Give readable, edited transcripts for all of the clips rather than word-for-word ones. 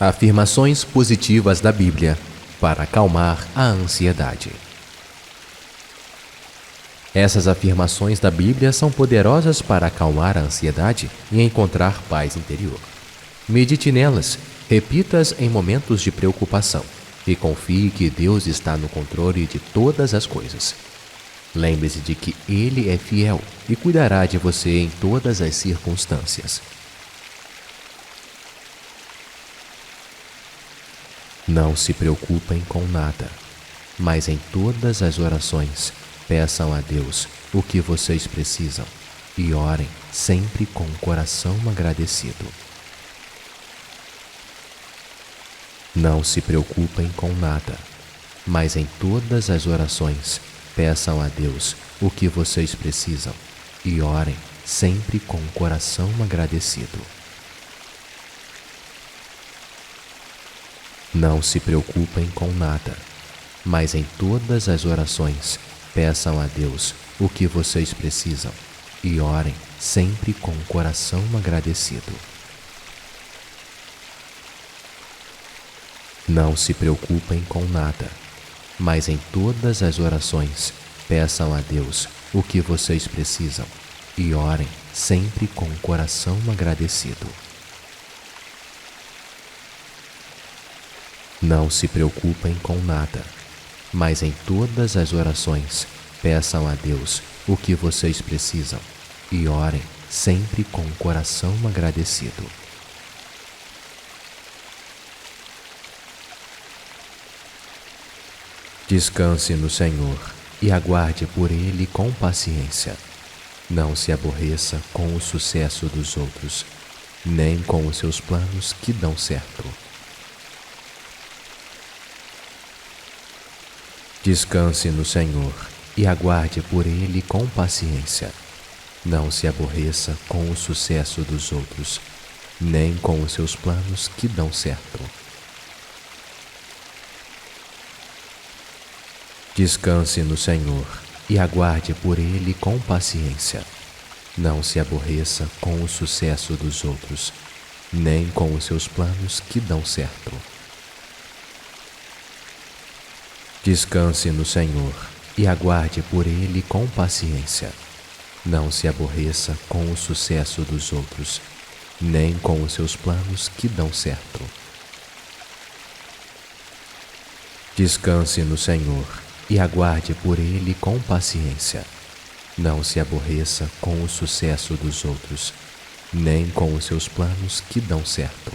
Afirmações positivas da Bíblia para acalmar a ansiedade. Essas afirmações da Bíblia são poderosas para acalmar a ansiedade e encontrar paz interior. Medite nelas, repita-as em momentos de preocupação e confie que Deus está no controle de todas as coisas. Lembre-se de que Ele é fiel e cuidará de você em todas as circunstâncias. Não se preocupem com nada, mas em todas as orações, peçam a Deus o que vocês precisam e orem sempre com o coração agradecido. Não se preocupem com nada, mas em todas as orações, peçam a Deus o que vocês precisam e orem sempre com o coração agradecido. Não se preocupem com nada, mas em todas as orações, peçam a Deus o que vocês precisam e orem sempre com o coração agradecido. Não se preocupem com nada, mas em todas as orações, peçam a Deus o que vocês precisam e orem sempre com o coração agradecido. Não se preocupem com nada, mas em todas as orações, peçam a Deus o que vocês precisam e orem sempre com o coração agradecido. Descanse no Senhor e aguarde por Ele com paciência. Não se aborreça com o sucesso dos outros, nem com os seus planos que dão certo. Descanse no Senhor e aguarde por Ele com paciência. Não se aborreça com o sucesso dos outros, nem com os seus planos que dão certo. Descanse no Senhor e aguarde por Ele com paciência. Não se aborreça com o sucesso dos outros, nem com os seus planos que dão certo. Descanse no Senhor e aguarde por Ele com paciência. Não se aborreça com o sucesso dos outros, nem com os seus planos que dão certo. Descanse no Senhor e aguarde por Ele com paciência. Não se aborreça com o sucesso dos outros, nem com os seus planos que dão certo.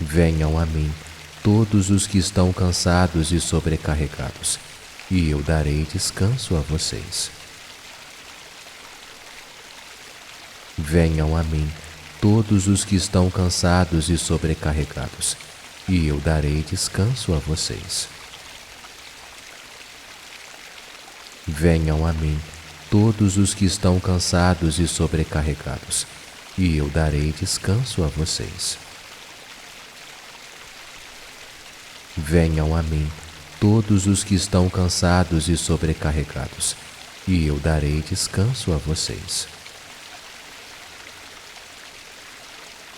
Venham a mim todos os que estão cansados e sobrecarregados, e eu darei descanso a vocês. Venham a mim todos os que estão cansados e sobrecarregados, e eu darei descanso a vocês. Venham a mim todos os que estão cansados e sobrecarregados, e eu darei descanso a vocês. Venham a mim todos os que estão cansados e sobrecarregados, e eu darei descanso a vocês.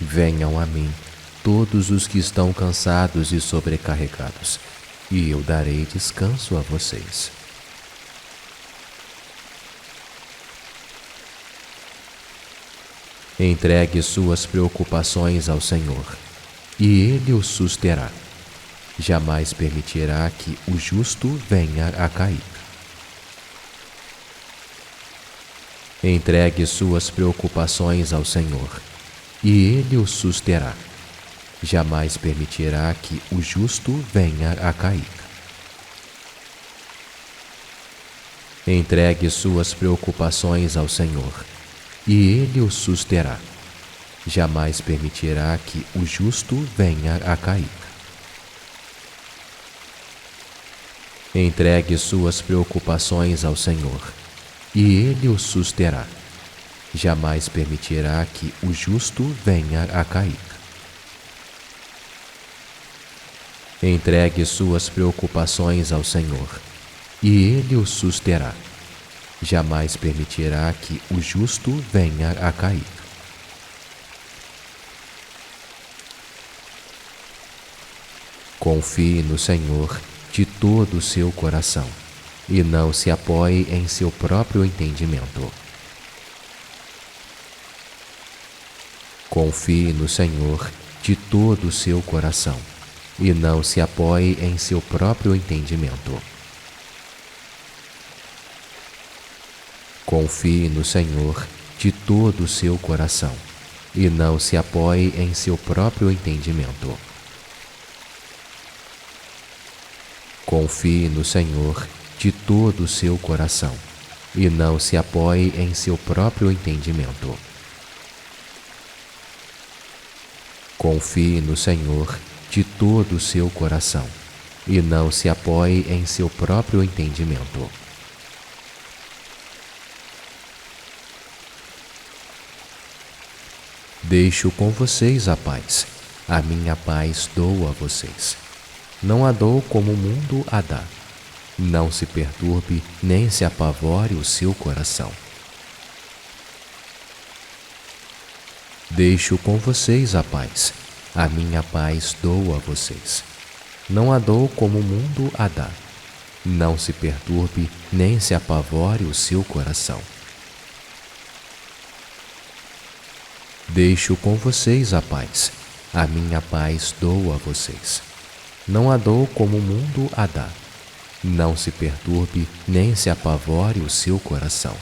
Venham a mim todos os que estão cansados e sobrecarregados, e eu darei descanso a vocês. Entregue suas preocupações ao Senhor, e Ele os susterá. Jamais permitirá que o justo venha a cair. Entregue suas preocupações ao Senhor, e Ele os susterá. Jamais permitirá que o justo venha a cair. Entregue suas preocupações ao Senhor, e Ele os susterá. Jamais permitirá que o justo venha a cair. Entregue suas preocupações ao Senhor, e Ele os susterá. Jamais permitirá que o justo venha a cair. Entregue suas preocupações ao Senhor, e Ele os susterá. jamais permitirá que o justo venha a cair. Confie no Senhor de todo o seu coração e não se apoie em seu próprio entendimento. Confie no Senhor de todo o seu coração e não se apoie em seu próprio entendimento. Confie no Senhor de todo o seu coração e não se apoie em seu próprio entendimento. Confie no Senhor de todo o seu coração e não se apoie em seu próprio entendimento. Confie no Senhor de todo o seu coração e não se apoie em seu próprio entendimento. Deixo com vocês a paz. A minha paz dou a vocês. Não a dou como o mundo a dá. Não se perturbe nem se apavore o seu coração. Deixo com vocês a paz. A minha paz dou a vocês. Não a dou como o mundo a dá. Não se perturbe nem se apavore o seu coração. Deixo com vocês a paz. A minha paz dou a vocês. Não a dou como o mundo a dá. Não se perturbe nem se apavore o seu coração.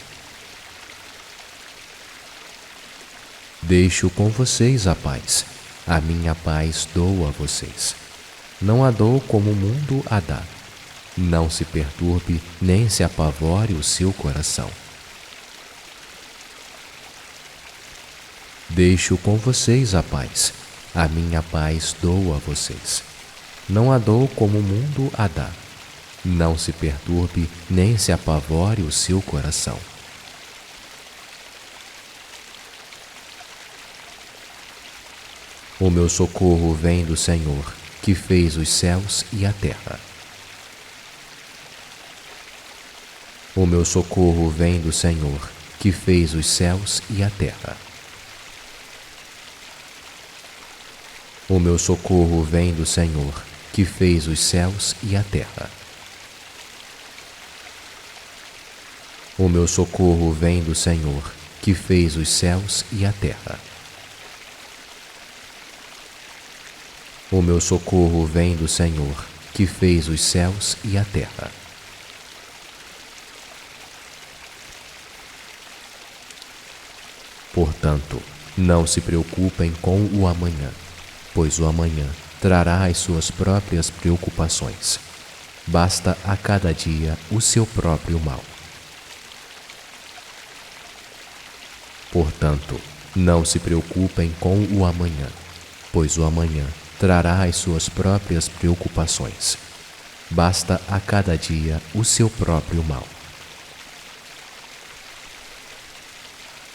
Deixo com vocês a paz. A minha paz dou a vocês. Não a dou como o mundo a dá. Não se perturbe nem se apavore o seu coração. Deixo com vocês a paz. A minha paz dou a vocês. Não a dou como o mundo a dá. Não se perturbe nem se apavore o seu coração. O meu socorro vem do Senhor, que fez os céus e a terra. O meu socorro vem do Senhor, que fez os céus e a terra. O meu socorro vem do Senhor, que fez os céus e a terra. O meu socorro vem do Senhor, que fez os céus e a terra. O meu socorro vem do Senhor, que fez os céus e a terra. Portanto, não se preocupem com o amanhã, pois o amanhã trará as suas próprias preocupações. Basta a cada dia o seu próprio mal. Portanto, não se preocupem com o amanhã, pois o amanhã trará as suas próprias preocupações. Basta a cada dia o seu próprio mal.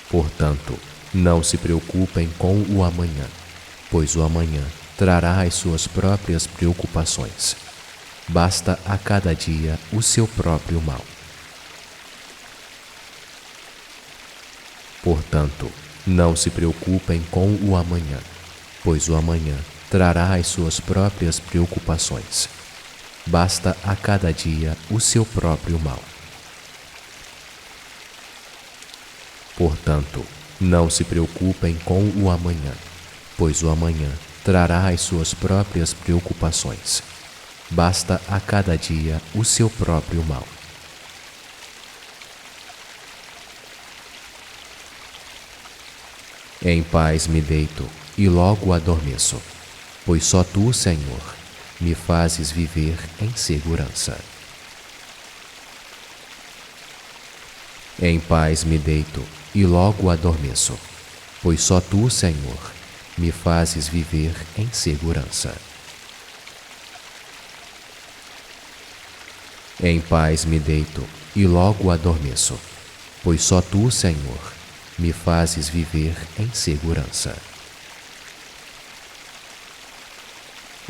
Portanto, não se preocupem com o amanhã, pois o amanhã trará as suas próprias preocupações. Basta a cada dia o seu próprio mal. Portanto, não se preocupem com o amanhã, pois o amanhã trará as suas próprias preocupações. Basta a cada dia o seu próprio mal. Portanto, não se preocupem com o amanhã, pois o amanhã trará as suas próprias preocupações. Basta a cada dia o seu próprio mal. Em paz me deito e logo adormeço, pois só tu, Senhor, me fazes viver em segurança. Em paz me deito e logo adormeço, pois só tu, Senhor, me fazes viver em segurança. Em paz me deito e logo adormeço, pois só tu, Senhor, me fazes viver em segurança.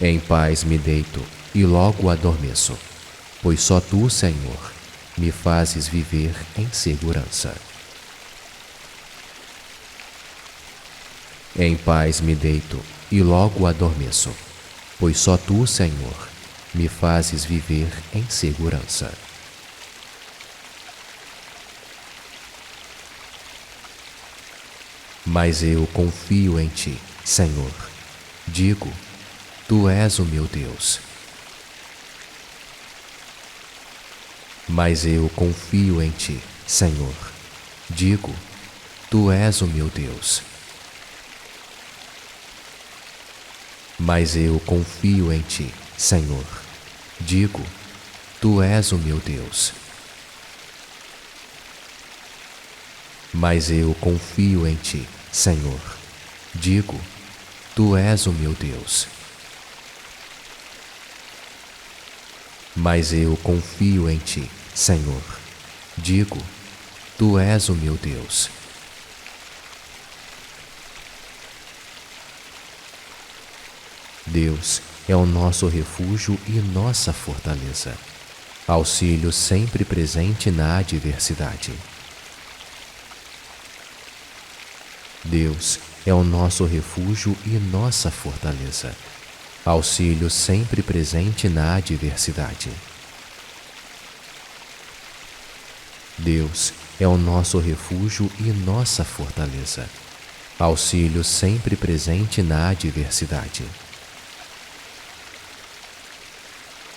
Em paz me deito e logo adormeço, pois só tu, Senhor, me fazes viver em segurança. Em paz me deito e logo adormeço, pois só tu, Senhor, me fazes viver em segurança. Mas eu confio em ti, Senhor. Digo, tu és o meu Deus. Mas eu confio em ti, Senhor. Digo, tu és o meu Deus. Mas eu confio em ti, Senhor. Digo, tu és o meu Deus. Mas eu confio em ti, Senhor. Digo, tu és o meu Deus. Mas eu confio em ti, Senhor. Digo, tu és o meu Deus. Deus é o nosso refúgio e nossa fortaleza, auxílio sempre presente na adversidade. Deus é o nosso refúgio e nossa fortaleza, auxílio sempre presente na adversidade. Deus é o nosso refúgio e nossa fortaleza, auxílio sempre presente na adversidade.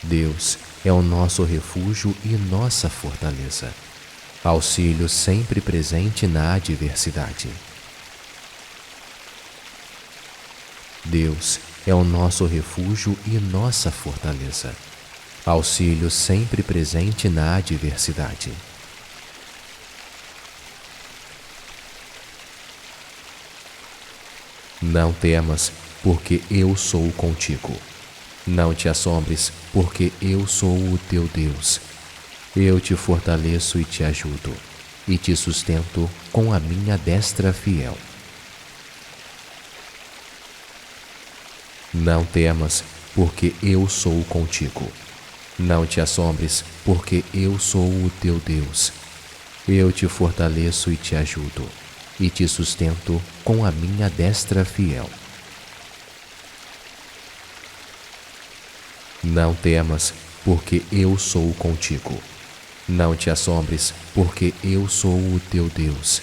Deus é o nosso refúgio e nossa fortaleza, auxílio sempre presente na adversidade. Deus é o nosso refúgio e nossa fortaleza, auxílio sempre presente na adversidade. Não temas, porque eu sou contigo. Não te assombres, porque eu sou o teu Deus. Eu te fortaleço e te ajudo, e te sustento com a minha destra fiel. Não temas, porque eu sou contigo. Não te assombres, porque eu sou o teu Deus. Eu te fortaleço e te ajudo, e te sustento com a minha destra fiel. Não temas, porque eu sou contigo. Não te assombres, porque eu sou o teu Deus.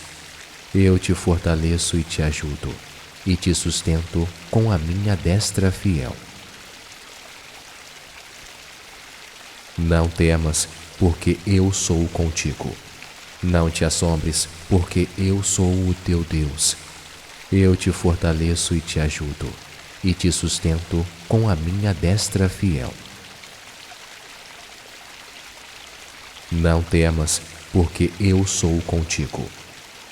Eu te fortaleço e te ajudo, e te sustento com a minha destra fiel. Não temas, porque eu sou contigo. Não te assombres, porque eu sou o teu Deus. Eu te fortaleço e te ajudo, e te sustento com a minha destra fiel. Não temas, porque eu sou contigo.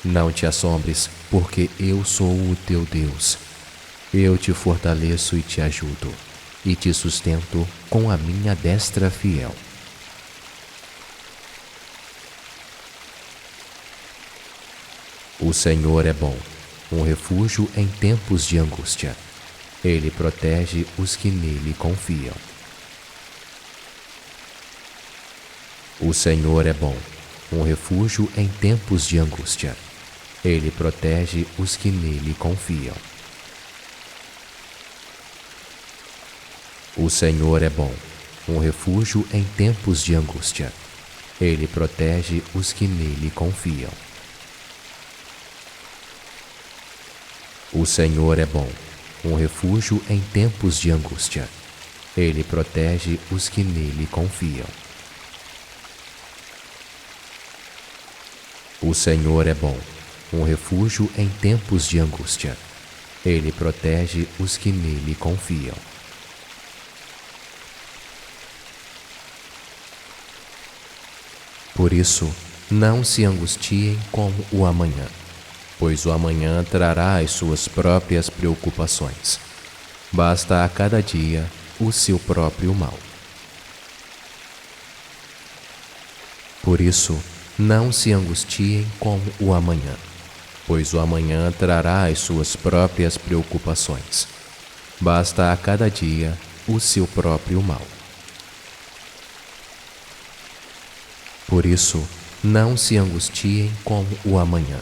Não te assombres, porque eu sou o teu Deus. Eu te fortaleço e te ajudo, e te sustento com a minha destra fiel. O Senhor é bom, um refúgio em tempos de angústia. Ele protege os que nele confiam. O Senhor é bom, um refúgio em tempos de angústia. Ele protege os que nele confiam. O Senhor é bom, um refúgio em tempos de angústia. Ele protege os que nele confiam. O Senhor é bom, um refúgio em tempos de angústia. Ele protege os que nele confiam. O Senhor é bom, um refúgio em tempos de angústia. Ele protege os que nele confiam. Por isso, não se angustiem com o amanhã, pois o amanhã trará as suas próprias preocupações. Basta a cada dia o seu próprio mal. Por isso, não se angustiem com o amanhã, pois o amanhã trará as suas próprias preocupações. Basta a cada dia o seu próprio mal. Por isso, não se angustiem com o amanhã,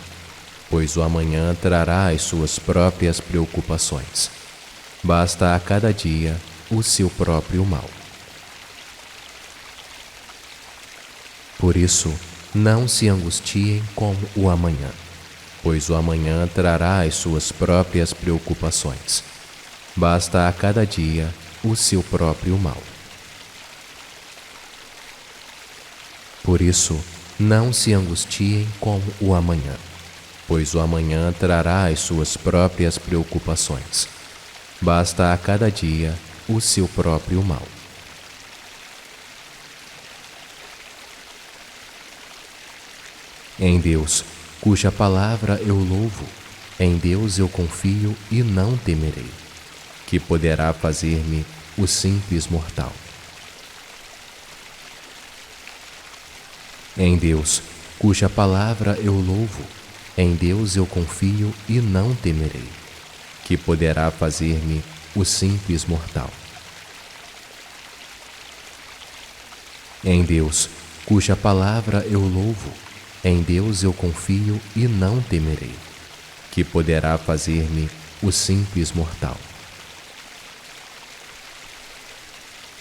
pois o amanhã trará as suas próprias preocupações. Basta a cada dia o seu próprio mal. Por isso, não se angustiem com o amanhã, pois o amanhã trará as suas próprias preocupações. Basta a cada dia o seu próprio mal. Por isso, não se angustiem com o amanhã, pois o amanhã trará as suas próprias preocupações. Basta a cada dia o seu próprio mal. Em Deus, cuja palavra eu louvo, em Deus eu confio e não temerei, que poderá fazer-me o simples mortal. Em Deus, cuja palavra eu louvo, em Deus eu confio e não temerei, que poderá fazer-me o simples mortal. Em Deus, cuja palavra eu louvo, em Deus eu confio e não temerei, que poderá fazer-me o simples mortal.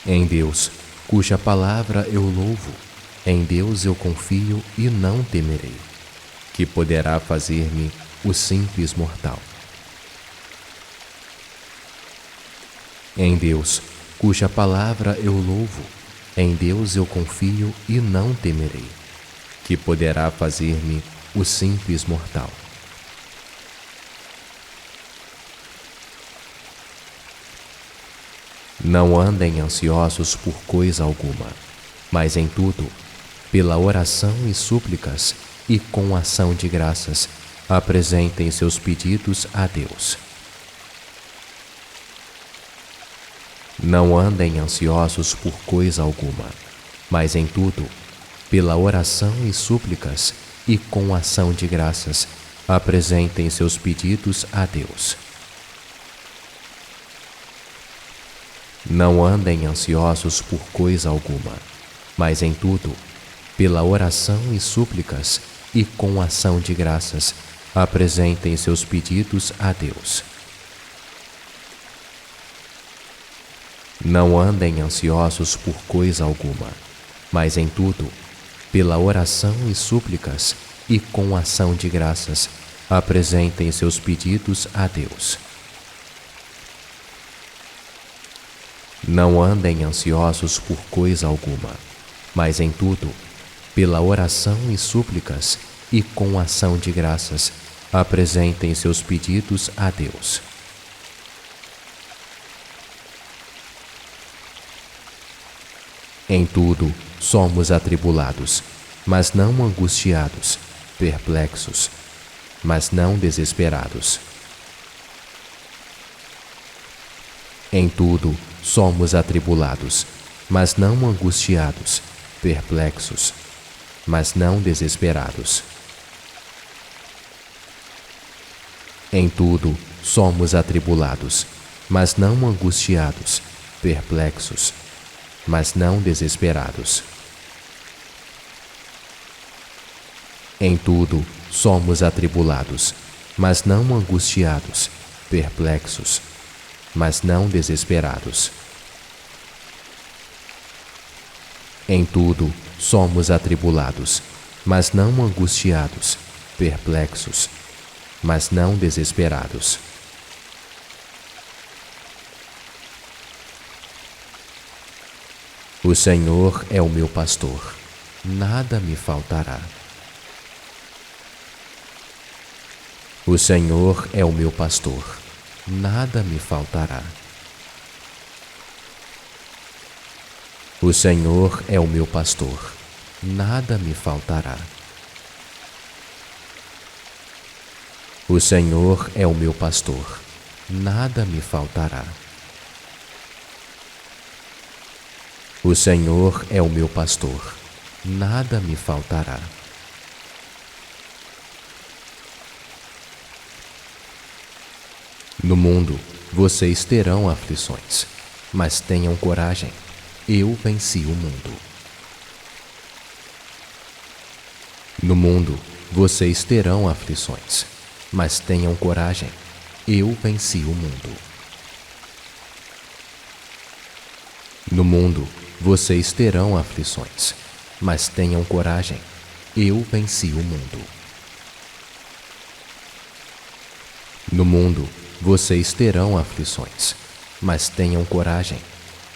Em Deus, cuja palavra eu louvo, em Deus eu confio e não temerei, que poderá fazer-me o simples mortal. Em Deus, cuja palavra eu louvo, em Deus eu confio e não temerei, que poderá fazer-me o simples mortal. Não andem ansiosos por coisa alguma, mas em tudo, pela oração e súplicas e com ação de graças, apresentem seus pedidos a Deus. Não andem ansiosos por coisa alguma, mas em tudo, pela oração e súplicas e com ação de graças, apresentem seus pedidos a Deus. Não andem ansiosos por coisa alguma, mas em tudo, pela oração e súplicas e com ação de graças, apresentem seus pedidos a Deus. Não andem ansiosos por coisa alguma, mas em tudo, pela oração e súplicas e com ação de graças, apresentem seus pedidos a Deus. Não andem ansiosos por coisa alguma, mas em tudo, pela oração e súplicas e com ação de graças, apresentem seus pedidos a Deus. Em tudo somos atribulados, mas não angustiados, perplexos, mas não desesperados. Em tudo somos atribulados, mas não angustiados, perplexos, mas não desesperados. Em tudo somos atribulados, mas não angustiados, perplexos, mas não desesperados. Em tudo somos atribulados, mas não angustiados, perplexos, mas não desesperados. Em tudo somos atribulados, mas não angustiados, perplexos, mas não desesperados. O Senhor é o meu pastor, nada me faltará. O Senhor é o meu pastor, nada me faltará. O Senhor é o meu pastor, nada me faltará. O Senhor é o meu pastor, nada me faltará. O Senhor é o meu pastor, nada me faltará. No mundo, vocês terão aflições, mas tenham coragem, eu venci o mundo. No mundo, vocês terão aflições, mas tenham coragem. Eu venci o mundo. No mundo, vocês terão aflições, mas tenham coragem. Eu venci o mundo. No mundo, vocês terão aflições, mas tenham coragem.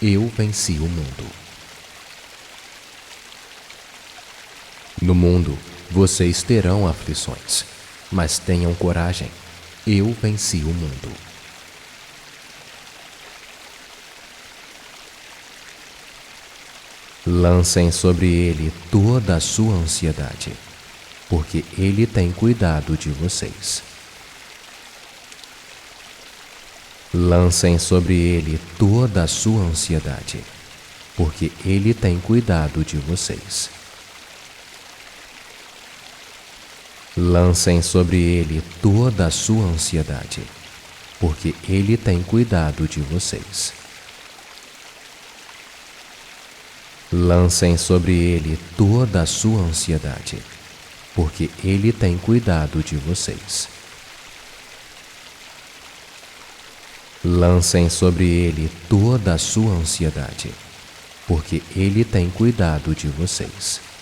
Eu venci o mundo. No mundo, vocês terão aflições, mas tenham coragem. Eu venci o mundo. Lancem sobre ele toda a sua ansiedade, porque ele tem cuidado de vocês. Lancem sobre ele toda a sua ansiedade, porque ele tem cuidado de vocês. Lancem sobre ele toda a sua ansiedade, porque ele tem cuidado de vocês. Lancem sobre ele toda a sua ansiedade, porque ele tem cuidado de vocês. Lancem sobre ele toda a sua ansiedade, porque ele tem cuidado de vocês.